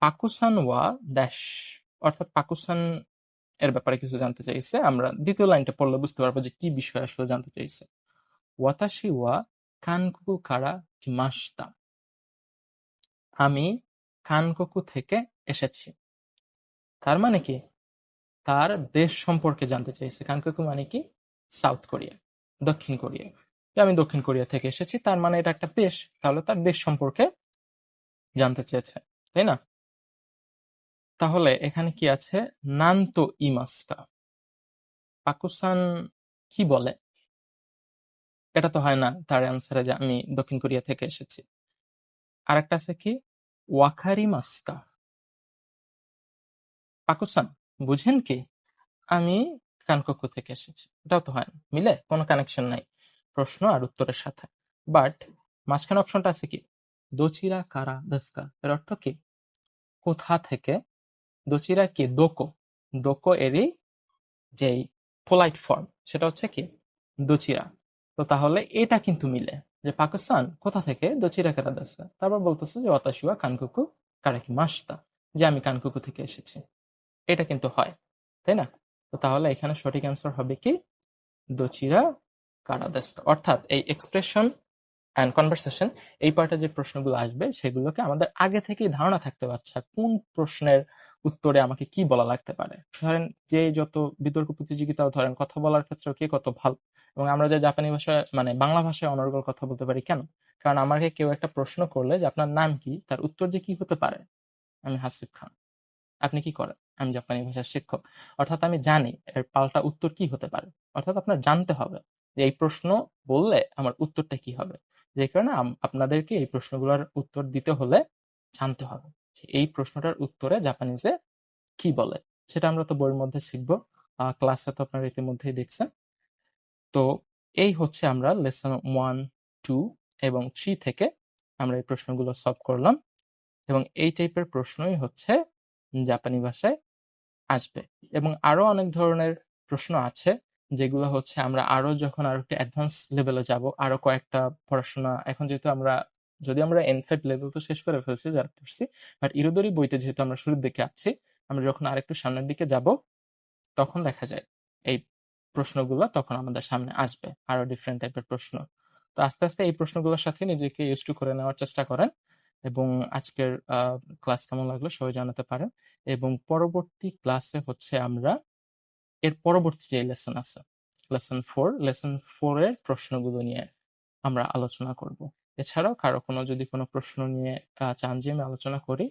পাকুসান ওয়া ড্যাশ, অর্থাৎ পাকুসান এর ব্যাপারে কিছু জানতে চাইছে। আমরা দ্বিতীয় লাইনটা পড়লে বুঝতে পারবো যে কি বিষয় আসলে জানতে চাইছে। ওয়াতাশি ওয়া কানকুকু কারা কিমাশিতা, আমি কানকুকু থেকে এসেছি। তার মানে কি, তার দেশ সম্পর্কে জানতে চাইছে। কানকুকু মানে কি, সাউথ কোরিয়া, দক্ষিণ কোরিয়া। যে আমি দক্ষিণ কোরিয়া থেকে এসেছি, তার মানে এটা একটা দেশ, তাহলে তার দেশ সম্পর্কে জানতে চেয়েছে, তাই না? তাহলে এখানে কি আছে, নানতো ইমাস্তা, পাকুসান কি বলে? এটা তো হয় না তার অ্যান্সারে যে আমি দক্ষিণ কোরিয়া থেকে এসেছি। আরেকটা আছে কি, ওয়াকারি মাস্কা, পাকুসান বুঝেন কি আমি কানকক্ষ থেকে এসেছি। এটাও তো হয় না, মিলে কোনো কানেকশন নাই প্রশ্ন আর উত্তরের সাথে। বাট মাঝখানে অপশনটা আছে কি, দোচিরা কারা দেস্কা, এর অর্থ কি, কোথা থেকে। দোচিরা কি, দোকো, দোকো এরই যেই পোলাইট ফর্ম সেটা হচ্ছে কি, দোচিরা। তো তাহলে এটা কিন্তু মিলে, যে পাকিস্তান কোথা থেকে, দোচিরা কারা দেস্কা। তারপর বলতেছে যে অতাশিওয়া কানকুকু কারাকি মাস্তা, যে আমি কানকুকু থেকে এসেছি। এটা কিন্তু হয়, তাই না? তো তাহলে এখানে সঠিক অ্যান্সার হবে কি, দোচিরা কারা দেস্কা। অর্থাৎ এই এক্সপ্রেশন অ্যান্ড কনভারসেশন, এই পার্টে যে প্রশ্নগুলো আসবে সেগুলোকে আমাদের আগে থেকেই ধারণা থাকতে পারছে কোন প্রশ্নের উত্তরে আমাকে কি বলা লাগতে পারে। ধরেন যে যত বিতর্ক প্রতিযোগিতাও ধরেন, কথা বলার ক্ষেত্রে কে কত ভালো। এবং আমরা যে জাপানি ভাষায় মানে বাংলা ভাষায় অনর্গল কথা বলতে পারি কেন, কারণ আমাকে কেউ একটা প্রশ্ন করলে যে আপনার নাম কি, তার উত্তর যে কি হতে পারে, আমি হাসিব খান। আপনি কি করেন, আমি জাপানি ভাষার শিক্ষক। অর্থাৎ আমি জানি এর পাল্টা উত্তর কি হতে পারে। অর্থাৎ আপনার জানতে হবে যে এই প্রশ্ন বললে আমার উত্তরটা কি হবে। যে কারণে আপনাদেরকে এই প্রশ্নগুলোর উত্তর দিতে হলে জানতে হবে যে এই প্রশ্নটার উত্তরে জাপানিজে কি বলে। সেটা আমরা তো বইয়ের মধ্যে শিখবো, ক্লাসে তো আপনারা ইতিমধ্যেই দেখছেন। তো এই হচ্ছে আমরা লেসন 1, 2 এবং 3 থেকে আমরা এই প্রশ্নগুলো সলভ করলাম। এবং এই টাইপের প্রশ্নই হচ্ছে জাপানি ভাষায় আসবে। এবং আরো অনেক ধরনের প্রশ্ন আছে যেগুলো হচ্ছে আমরা আরো যখন আরো একটু অ্যাডভান্স লেভেলে যাব, আরো কয়েকটা পড়াশোনা, এখন যেহেতু আমরা যদি আমরা N5 লেভেল তো শেষ করে ফেলছি যারা পড়ছি, বাট ইরোদরি বইতে যেহেতু আমরা শুরুর দিকে আছি, আমরা যখন আরেকটু সামনের দিকে যাব তখন দেখা যায় এই প্রশ্নগুলো তখন আমাদের সামনে আসবে, আরো ডিফারেন্ট টাইপের প্রশ্ন। তো আস্তে আস্তে এই প্রশ্নগুলোর সাথে নিজেকে ইউজ টু করে নেওয়ার চেষ্টা করেন। এবং আজকের ক্লাস কেমন লাগলো সবাই জানাতে পারেন। এবং পরবর্তী ক্লাসে হচ্ছে আমরা এর পরবর্তী যে লেসন আছে, লেসন 4 এর প্রশ্নগুলো নিয়ে আমরা আলোচনা করব। এছাড়াও কারো কোনো যদি কোনো প্রশ্ন নিয়ে চান যে আমি আলোচনা করি,